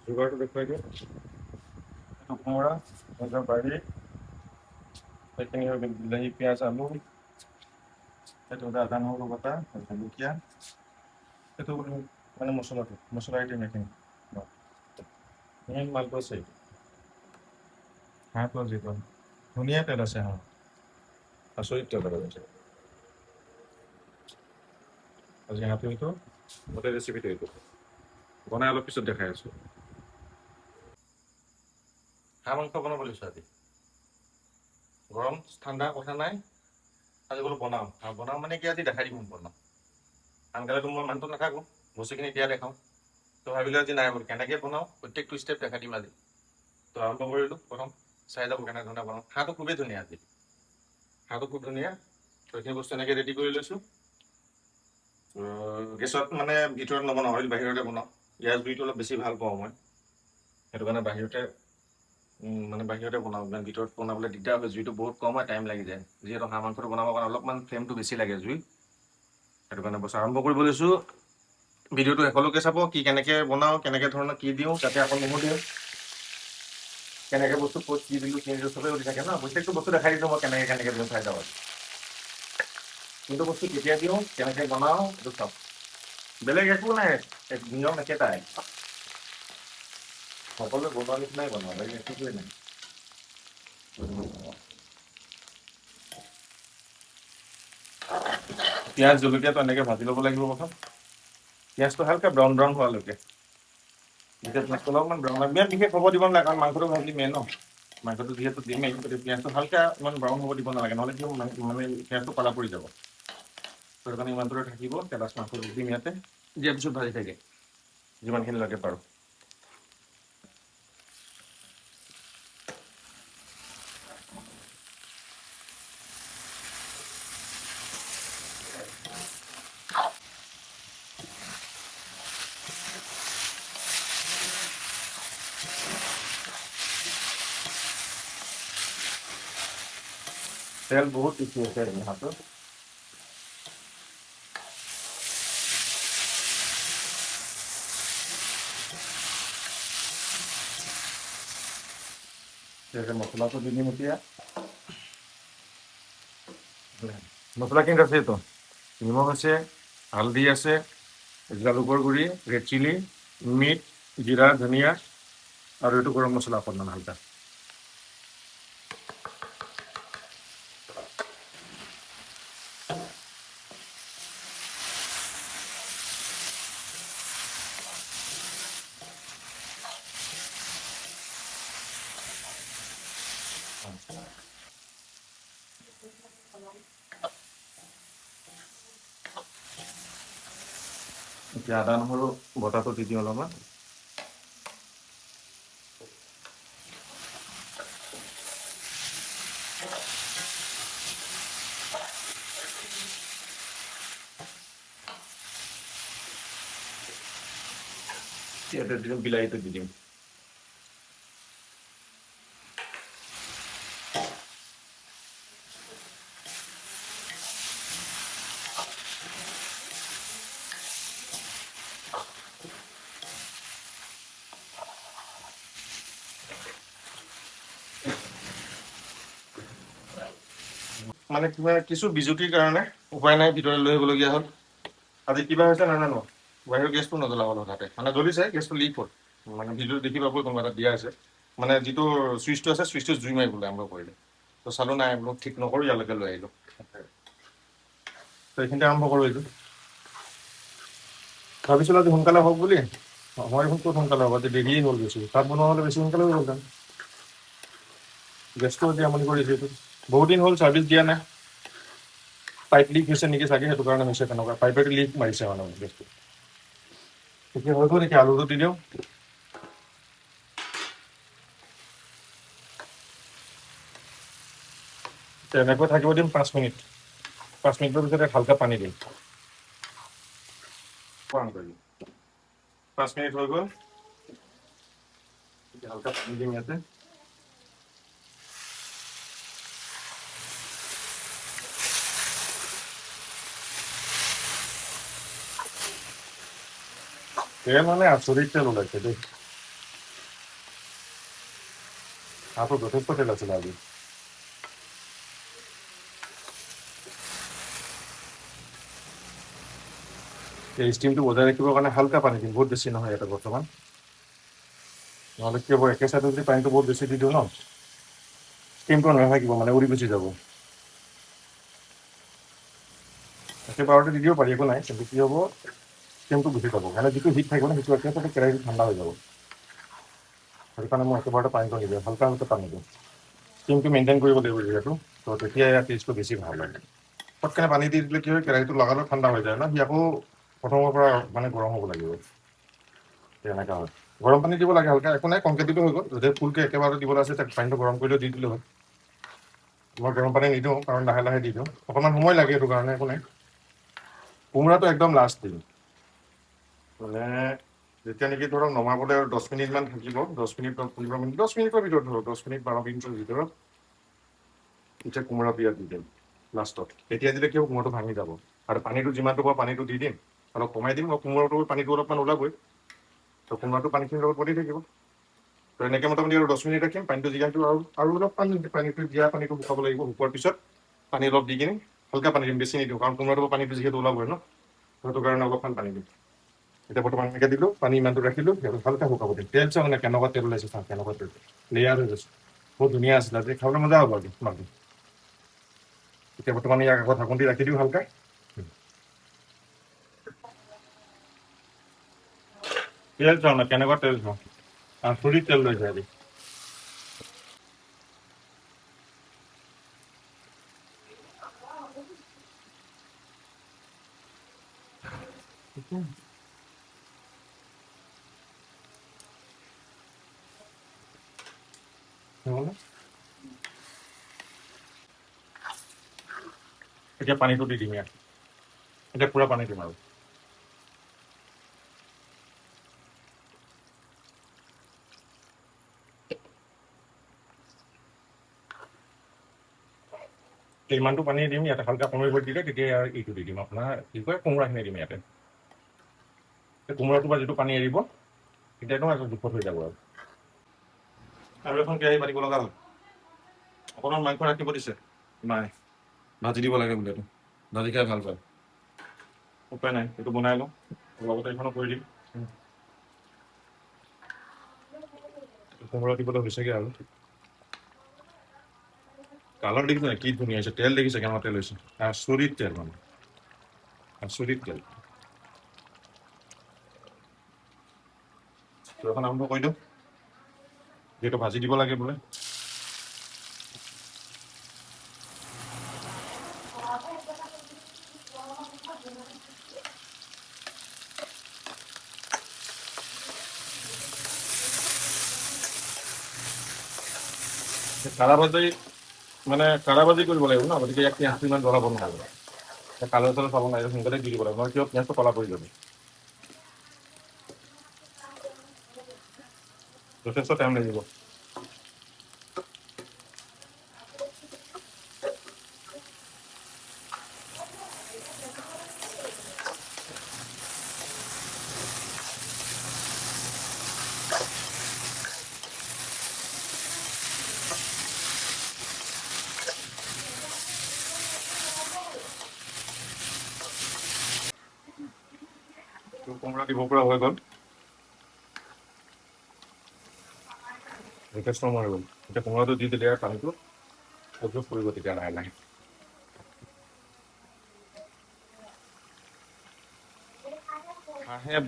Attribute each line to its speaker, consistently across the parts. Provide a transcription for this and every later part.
Speaker 1: যোগাৰটো দেখুৱাই দিওঁ কোমোৰা বাৰী সেইখিনি হৈ গ'ল বিলাহী পিঁয়াজ আলু সেইটো আদা নহৰু বটা জলকীয়া সেইটো মানে মছলা আইটেম এইখিনি মেইন মালটো আছে হাঁহ প্লাছ যিটো ধুনীয়া তেল আছে হাঁহ আচৰিত তেল আছে আজি হাঁহটো এইটো গোটেই ৰেচিপিটো এইটো বনাই অলপ পিছত দেখাই আছোঁ হাঁহ মাংস বনাব লৈছোঁ আজি গৰম ঠাণ্ডা কথা নাই আজি বোলো বনাওঁ আৰু বনাওঁ মানে কি আজি দেখাই দিম বনাওঁ আনকালেতো মই মানুহটো নাথাকোঁ বস্তুখিনি এতিয়া দেখাওঁ তো ভাবিলোঁ আজি নাই বোলো কেনেকৈ বনাওঁ প্ৰত্যেকটো ষ্টেপ দেখাই দিম আজি তো আৰম্ভ কৰিলোঁ প্ৰথম চাই যাব কেনেধৰণে বনাওঁ হাঁহটো খুবেই ধুনীয়া আজি হাঁহটো খুব ধুনীয়া তো এইখিনি বস্তু এনেকৈ ৰেডি কৰি লৈছোঁ গেছত মানে ভিতৰত নবনাওঁ হয়তো বাহিৰতে বনাওঁ ইয়াৰ জুইটো অলপ বেছি ভাল পাওঁ মই সেইটো কাৰণে বাহিৰতে বনাওঁ মানে ভিতৰত বনাবলৈ দিগদাৰ হয় জুইটো বহুত কম হয় টাইম লাগি যায় যিহেতু হাঁহ মাংসটো বনাবৰ কাৰণে অলপমান ফ্লেমটো বেছি লাগে জুই সেইটো কাৰণে বস্তু আৰম্ভ কৰিব লৈছোঁ ভিডিঅ'টো শেষলৈকে চাব কি কেনেকৈ বনাওঁ কেনেকৈ ধৰণৰ কি দিওঁ তাতে আকৌ নহৰু দিওঁ কেনেকৈ বস্তু ক'ত কি দিলোঁ কি নিদিলোঁ চবেই উঠি থাকে ন প্ৰত্যেকটো বস্তু দেখাই দিছোঁ মই কেনেকৈ দিওঁ চাই যাব কোনটো বস্তু কেতিয়া দিওঁ কেনেকৈ বনাওঁ এইটো চাওক বেলেগ একো নাই নিয়ম একেটাই সকলোৱে বনোৱা নিচিনাই বনাওঁ বেলেগ একোৱে নাই পিঁয়াজ জলকীয়াটো এনেকৈ ভাজি ল'ব লাগিব প্ৰথম পিঁয়াজটো হালকা ব্ৰাউন হোৱালৈকে যেতিয়া পিঁয়াজটো অলপমান ব্ৰাউন হয় বিৰাট বিশেষ হ'ব দিব নালাগে কাৰণ মাংসটো ভাজি মেইন ন মাংসটো যিহেতু দিমেই গতিকে পিঁয়াজটো হালকা ইমান ব্ৰাউন হ'ব দিব নালাগে নহ'লে কিয় মানে পিঁয়াজটো ক'লা পৰি যাব সেইটো কাৰণে ইমান দূৰে থাকিব কেঁচা মাংস দিম ইয়াতে দিয়াৰ পিছত ভাজি থাকে যিমানখিনি লাগে পাৰোঁ তেল বহুত বেছি আছে হাতত মছলাটো দি দিম এতিয়া মছলাখিনি আছে এইটো নিমখ আছে হালধি আছে জালুকৰ গুড়ি ৰেড চিলি মিট জিৰা ধনিয়া আৰু এইটো গৰম মছলা অকণমান হালকা এতিয়া আদা নহৰু বটাটো দি দিওঁ অলপমান ইয়াতে দি দিম বিলাহীটো দি দিম মানে কিবা কিছু বিজুতিৰ কাৰণে উপায় নাই ভিতৰলৈ লৈ আহিবলগীয়া হ'ল আজি কিবা হৈছে নাজানো বাহিৰৰ গেছটো নজ্বলাব হঠাতে মানে জ্বলিছে গেছটো লিক হ'ল মানে ভিডিঅ'টো দেখি পাবই কোনোবা এটা দিয়া আছে মানে যিটো চুইচটো আছে চুইচটো জুই মাৰিবলৈ আৰম্ভ কৰিলে তো চালোঁ নাই বোলো ঠিক নকৰোঁ ইয়ালৈকে লৈ আহিলোঁ তো এইখিনিতে আৰম্ভ কৰোঁ এইটো ভাবিছিলোঁ আজি সোনকালে হওক বুলি মই দেখোন ক'ত সোনকালে হ'ব আজি দেৰিয়ে হ'ল বেছি ভাত বনোৱা হ'লে বেছি সোনকালে হৈ গ'ল গেছটো আজি আমনি কৰিছে এইটো বহুত দিন হ'ল ছাৰ্ভিচ দিয়া নাই পাইপ লিক হৈছে নেকি চাগে সেইটো কাৰণে হৈছে তেনেকুৱা পাইপেটো লিক মাৰিছে মানে গেছটো এতিয়া হৈ গ'ল এতিয়া আলুটো দি দিওঁ তেনেকৈ থাকিব দিম 5 মিনিট 5 মিনিটৰ পিছতে হালকা পানী দিম 5 মিনিট হৈ গ'ল এতিয়া হালকা পানী দিম ইয়াতে তেল মানে আচৰিত তেল ওলাইছে দেই। তাতো যথেষ্ট তেল আছিলে আজি। এই ষ্টিমটো বজাই ৰাখিবৰ কাৰণে হালকা পানী দিম, বহুত বেছি নহয় ইয়াতে বৰ্তমান। নহ'লে কি হ'ব, একে চাইডত যদি পানীটো বহুত বেছি দি দিওঁ ন, ষ্টিমটো নাথাকিব, মানে উৰি গুচি যাব। একেবাৰতে দি দিব পাৰি, একো নাই, কিন্তু কি হ'ব, ষ্টিমটো গুচি যাব। মানে যিটো হিট থাকিব ন, সেইটো একেবাৰে কেৰাহীটো ঠাণ্ডা হৈ যাব। সেইটো কাৰণে মই একেবাৰতে পানীটো নিদিওঁ, হালকা হালকা পানী দিওঁ। ষ্টিমটো মেইনটেইন কৰিব লাগিব যিহেতু, তো তেতিয়া ইয়াৰ টেষ্টটো বেছি ভাল লাগে। পটকনে পানী দি দিলে কি হয়, কেৰাহীটো লগালেও ঠাণ্ডা হৈ যায় ন, সি আকৌ প্ৰথমৰ পৰা মানে গৰম হ'ব লাগিব। তেনেকুৱা হয়। গৰম পানী দিব লাগে হালকা, একো নাই, কমকৈ দিলেও হৈ গ'ল। যদি ফুলকৈ একেবাৰে দিবলৈ আছে, তাক পানীটো গৰম কৰিলেও দি দিলেও হয়। মই গৰম পানী নিদিওঁ, কাৰণ লাহে লাহে দি দিওঁ, অকণমান সময় লাগে, সেইটো কাৰণে একো নাই। কোমোৰাটো একদম লাষ্ট দিম, মানে যেতিয়া নেকি ধৰক নমাবলৈ আৰু 10 মিনিটমান থাকিব, 10 মিনিট বা 15 মিনিট, 10 মিনিটৰ ভিতৰত ধৰক 10 মিনিট 12 মিনিটৰ ভিতৰত এতিয়া কোমোৰা পিয়াজ দি দিম লাষ্টত। তেতিয়া দিলে কি হ'ব, কোমোৰাটো ভাঙি যাব। আৰু পানীটো যিমানটো পাওঁ পানীটো দি দিম, অলপ কমাই দিম, আৰু কোমোৰাটো পানীটো অলপমান ওলাবই, তো কোমোৰাটো পানীখিনিৰ লগত পৰি থাকিব। তো এনেকৈ মোটামুটি আৰু 10 মিনিট ৰাখিম। পানীটো যিহেতু আৰু অলপ পানীটো দিয়া পানীটো শুকাব লাগিব। শুকোৱাৰ পিছত পানী অলপ দি কিনে হালকা পানী দিম, বেছি নিদিওঁ, কাৰণ কোমোৰাটো পানীটো যিহেতু ওলাবই ন, সেইটো কাৰণে অলপমান পানী দিম। এতিয়া বৰ্তমান এনেকৈ দিলোঁ, পানী ইমানটো ৰাখিলোঁ, সেইটো ভালকৈ শুকাব দিম। তেল চাওঁ মানে কেনেকুৱা তেল ওলাইছে, চাওঁ কেনেকুৱা তেল, লেয়াৰ হৈ গৈছে, বহুত ধুনীয়া আছিলে। আজি খাবলৈ মজা হ'ব আজি মাংস। এতিয়া বৰ্তমান ইয়াক আকৌ ঢাকন দি ৰাখি দিওঁ ভালকৈ। তেল চাওঁ না কেনেকুৱা তেল চাওঁ, আচৰিত তেল লৈছে আজি। এতিয়া পানীটো দি দিম ইয়াত, এতিয়া পূৰা পানী দিম আৰু। ইমানটো পানী দিম ইয়াতে, হালকা কমিব দিলে তেতিয়া এইটো দি দিম, আপোনাৰ কি কয়, কোমোৰাখিনি দিম ইয়াতে। কোমোৰাটোৰ পৰা যিটো পানী এৰিব, তেতিয়াতো জোখত হৈ যাব আৰু এখন কেৰাহী পাতিব লগা হ'ল। অকণমান মাংস ৰাখিব দিছে, নাই ভাজি দিব লাগে বোলে, এইটো ভাজি খাই ভাল পায়। উপায় নাই, এইটো বনাই লওঁ, লগতে এইখনো কৰি দিম। কোমোৰা দিবলৈ হৈছেগৈ আৰু। কালাৰ দেখিছে কি ধুনীয়া হৈছে, তেল দেখিছে কেনেকুৱা তেল হৈছে, আচৰিত তেল, মানে আচৰিত তেল। এখন আৰম্ভ কৰি দিওঁ, যিহেতু ভাজি দিব লাগে বোলে। কাৰাভাজি মানে কাৰাভাজি কৰিব লাগিব ন, গতিকে ইয়াক পিঁয়াজটো ইমান জ্বলাব নোৱাৰিব, কালাৰ চালাৰ চাব নাই, সোনকালে দি দিব লাগিব, নহয় কিয় পিঁয়াজটো কলা পৰি যাব। যথেষ্ট টাইম লাগিব। কোমোৰা দিব পৰা হৈ গ'ল, যথেষ্ট সময় হৈ গ'ল। এতিয়া কোমোৰাটো দি দিলে আৰু পানীটো সহ্য কৰিব, তেতিয়া লাহে লাহে।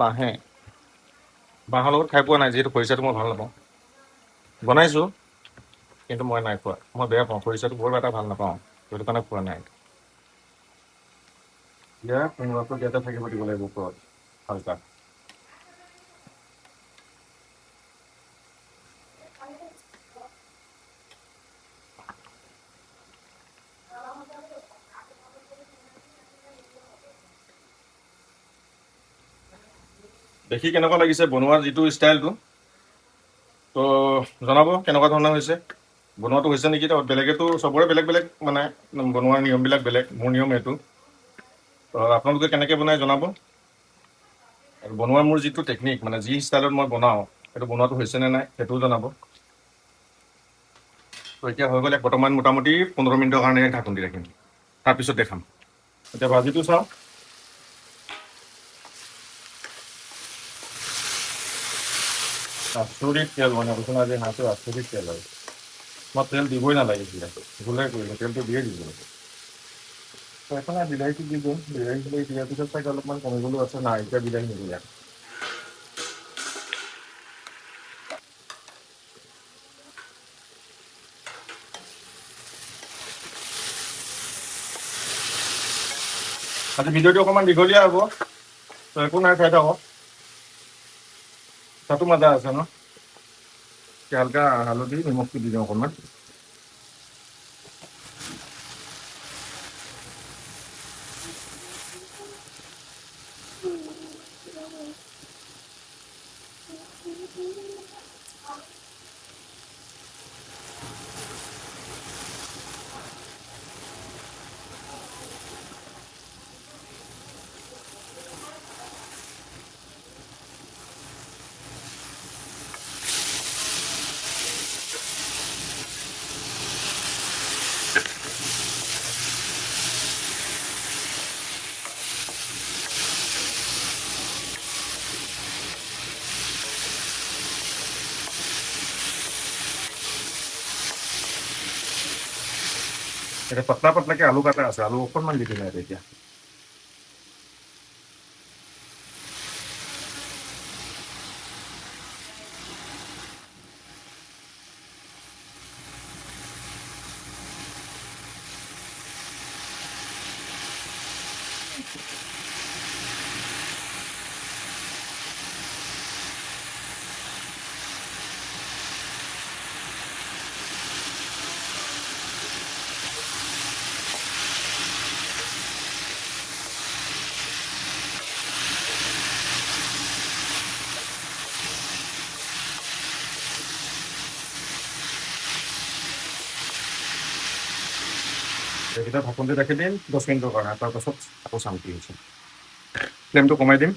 Speaker 1: বাঁহে বাঁহৰ লগত খাই পোৱা নাই, যিহেতু খৰিচাটো মই ভাল নাপাওঁ। বনাইছোঁ, কিন্তু মই নাই খোৱা, মই বেয়া পাওঁ খৰিচাটো, বৰ এটা ভাল নাপাওঁ, সেইটো কাৰণে খোৱা নাই। এতিয়া কোমোৰাটো ইয়াতে থাকিব দিব লাগিব ওপৰত হালকা। দেখি কেনেকুৱা লাগিছে বনোৱাৰ যিটো ষ্টাইলটো, তো জনাব কেনেকুৱা ধৰণৰ হৈছে। বনোৱাটো হৈছে নেকি, বেলেগেতো চবৰে বেলেগ বেলেগ, মানে বনোৱাৰ নিয়মবিলাক বেলেগ, মোৰ নিয়ম এইটো। তো আপোনালোকে কেনেকৈ বনাই জনাব। আৰু বনোৱাৰ মোৰ যিটো টেকনিক মানে যি ষ্টাইলত মই বনাওঁ সেইটো বনোৱাটো হৈছেনে নাই সেইটোও জনাব। তো এতিয়া হৈ গ'লে বৰ্তমান মোটামুটি 15 মিনিটৰ কাৰণে ঢাকোন দি ৰাখিম, তাৰপিছত দেখাম। এতিয়া ভাজিটো চাওঁ। আচৰিত তেল মানে আপোনাৰ আজি হাঁহটো আচৰিত তেল হয়। মই তেল দিবই নালাগিছিলে, ভুলে কৰিলোঁ, তেলটো দিয়ে দিলোঁ। এখন বিলাহীটো দি দিওঁ, বিলাহী দিয়াৰ পিছত চাগে অলপমান কমিবলৈ আছে, নাই এতিয়া বিলাহী নিদিয়া। আজি ভিডিঅ'টো অকণমান দীঘলীয়া হ'ব, তো একো নাই, খাই থাকক। তাতো মজা আছে ন? হালকা হালধি নিমখটো দি দিওঁ অকণমান। এটা পাতলা পাতলাকে আলু কাটা আছে, আলু অকণমান দি দিম ইয়াত এতিয়া। এইকেইটা ঢাকোন দি ৰাখি দিম 10 মিনিটৰ কাৰণে, তাৰপাছত আকৌ চাম কি হৈছে। ফ্লেমটো কমাই দিম।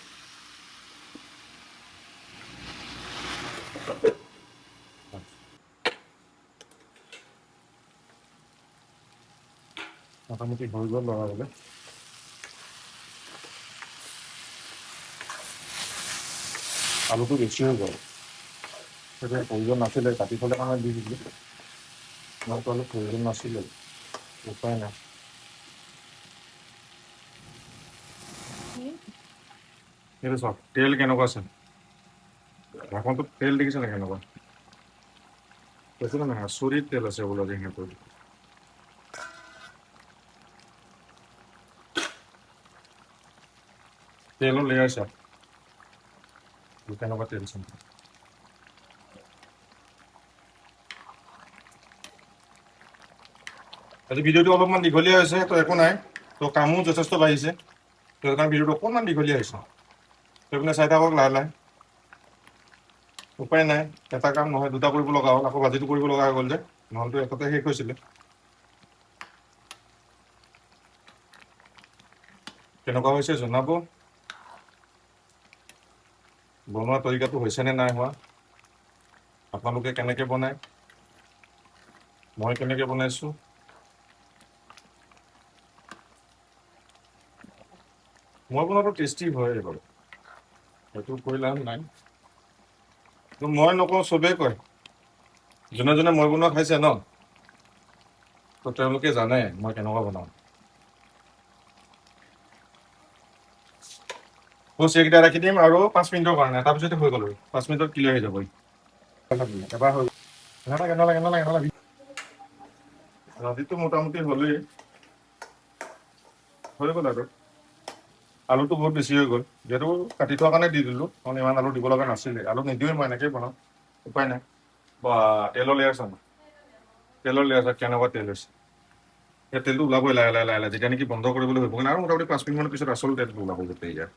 Speaker 1: মোটামুটি হৈ গ'ল লৰাবলৈ। আলুটো বেছি হৈ গ'ল, সেইটো প্ৰয়োজন নাছিলে, কাটি থ'লে কাৰণে দি দিলোঁ। মইতো অলপ প্ৰয়োজন নাছিলে, উপায় নাই। এইটো চাওক তেল কেনেকুৱা আছে, ঢাকনটোত তেল দেখিছে নাই কেনেকুৱা? কৈছোঁ নহয় আচৰিত তেল আছে বোলো সিহঁতৰ। তেলৰ লেয়াৰ চাওক কেনেকুৱা তেল চাওক। আজি ভিডিঅ'টো অলপমান দীঘলীয়া হৈছে, তো একো নাই, তো কামো যথেষ্ট বাঢ়িছে, তো সেইকাৰণে ভিডিঅ'টো অকণমান দীঘলীয়া হৈছে। সেইপিনে চাই থাকক লাহে লাহে। উপায় নাই, এটা কাম নহয় দুটা কৰিব লগা হ'ল, আকৌ ভাজিটো কৰিব লগা হৈ গ'ল যে, নহ'লেতো এটাতে শেষ হৈছিলে। কেনেকুৱা হৈছে জনাব, বনোৱা তৰিকাটো হৈছেনে নাই হোৱা, আপোনালোকে কেনেকৈ বনায়, মই কেনেকৈ বনাইছোঁ। মই বনোৱাটো টেষ্টি হয় বাৰু, সেইটো কৈ লাভ নাই। মই নকওঁ, চবেই কয়, যোনে যোনে মই বনোৱা খাইছে ন, তো তেওঁলোকে জানে মই কেনেকুৱা বনাওঁ। বছ এইকেইটা ৰাখি দিম আৰু 5 মিনিটৰ কাৰণে, তাৰপিছতে হৈ গ'ল, 5 মিনিটত ক্লিয়াৰ হৈ যাব। এবাৰ হৈ গ'ল, ৰাতিটো মোটামুটি হ'লেই হৈ গ'ল আৰু। আলুটো বহুত বেছি হৈ গ'ল, যিহেতু কাটি থোৱাৰ কাৰণে দি দিলোঁ, কাৰণ ইমান আলু দিব লগা নাছিলে। আলু নিদিওঁৱে মই, এনেকৈয়ে বনাওঁ, উপায় নাই। বা তেলৰ লেয়াৰ চাম, তেলৰ লেয়াৰ চাওক কেনেকুৱা তেল হৈছে। এই তেলটো ওলাবই লাহে লাহে লাহে লাহে, যেতিয়া নেকি বন্ধ কৰিবলৈ হৈ আৰু মোটামুটি 5 মিনিটমানৰ পিছত আচল তেলটো ওলাব গোটেই ইয়াত।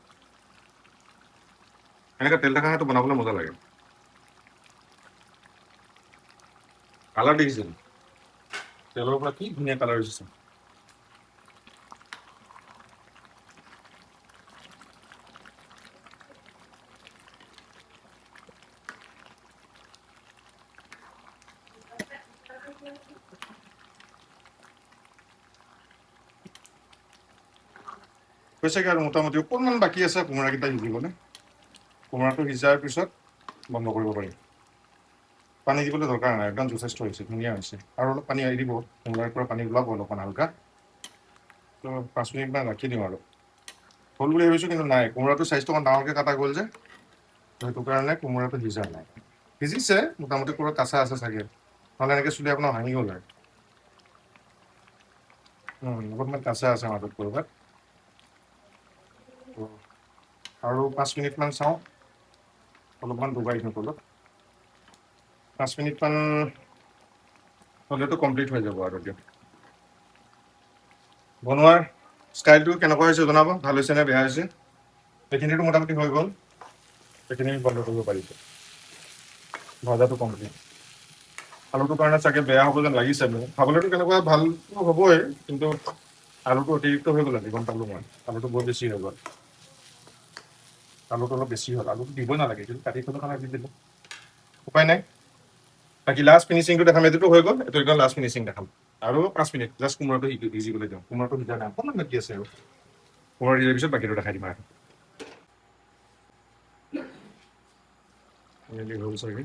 Speaker 1: এনেকৈ তেল থকা হাঁহটো বনাবলৈ মজা লাগে। কালাৰ দেখিছিল, তেলৰ পৰা কি ধুনীয়া কালাৰ হৈছে।
Speaker 2: হৈছেগৈ আৰু মোটামুটি অকণমান বাকী আছে কোমোৰাকেইটা সিজিবলৈ। কোমোৰাটো সিজাৰ পিছত বন্ধ কৰিব পাৰি। পানী দিবলৈ দৰকাৰ নাই, একদম যথেষ্ট হৈছে, ধুনীয়া হৈছে। আৰু অলপ পানী এৰি দিব, কোমোৰাৰ পৰা পানী ওলাব অলপমান হালকা। তো 5 মিনিটমান ৰাখি দিওঁ আৰু। হ'ল বুলি ভাবিছোঁ, কিন্তু নাই, কোমোৰাটো চাইজটো অকণ ডাঙৰকৈ কাটা গ'ল যে, সেইটো কাৰণে কোমোৰাটো সিজা নাই। সিজিছে মোটামুটি, ক'ৰবাত কাঁচা আছে চাগে, নহ'লে এনেকৈ চুলি আপোনাৰ ভাঙি গ'ল হয়। অকণমান কাঁচা আছে মাজত ক'ৰবাত। আৰু 5 মিনিটমান চাওঁ, অলপমান ডুবাই দিওঁ তলত। 5 মিনিটমান হ'লেতো কমপ্লিট হৈ যাব আৰু দিয়ক। বনোৱাৰ ষ্টাইলটো কেনেকুৱা হৈছে জনাব, ভাল হৈছে নে বেয়া হৈছে। এইখিনিতো মোটামুটি হৈ গ'ল, এইখিনি বন্ধ কৰিব পাৰিছোঁ। ভজাটো কমপ্লিট। আলুটোৰ কাৰণে চাগে বেয়া হ'ব যেন লাগিছে মোৰ। খাবলৈতো কেনেকুৱা ভালটো হ'বই, কিন্তু আলুটো অতিৰিক্ত হৈ গ'ল আজি, গম পালোঁ মই। আলুটো বৰ বেছি হৈ গ'ল, আলুটো অলপ বেছি হ'ল। আলুটো দিবই নালাগে, কিন্তু কাটি থ'লে কাৰণে দি দিলোঁ, উপায় নাই। বাকী লাষ্ট ফিনিচিংটো দেখাম, এইটোতো হৈ গ'ল, এইটো একদম লাষ্ট ফিনিচিং দেখাম। আৰু 5 মিনিট জাষ্ট কোমোৰাটো সিজিবলৈ দিওঁ। কোমোৰাটো সিজা নাই, অকণমান বাকী আছে আৰু। কোমোৰা সিজাৰ পিছত বাকীটো দেখাই দিম আৰু। হ'ল চাগে।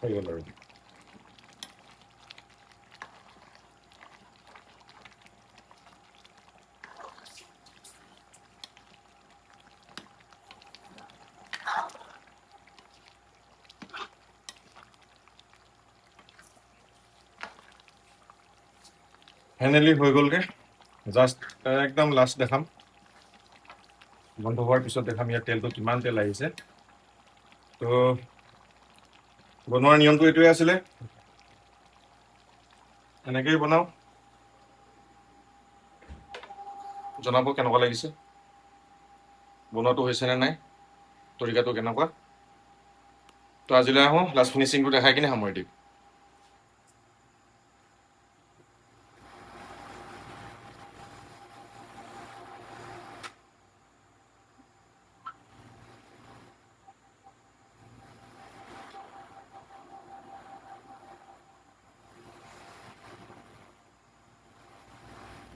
Speaker 2: হৈ গ'ল আৰু। ফাইনেলি হৈ গ'লগৈ, জাষ্ট একদম লাষ্ট দেখাম। বন্ধ হোৱাৰ পিছত দেখাম ইয়াত তেলটো কিমান তেল আহিছে। তো বনোৱাৰ নিয়মটো এইটোৱে আছিলে, এনেকৈয়ে বনাওঁ। জনাব কেনেকুৱা লাগিছে, বনোৱাটো হৈছেনে নাই, তৰিকাটো কেনেকুৱা। তো আজিলৈ আহোঁ, লাষ্ট ফিনিচিংটো দেখাই কিনে সামৰি দিম।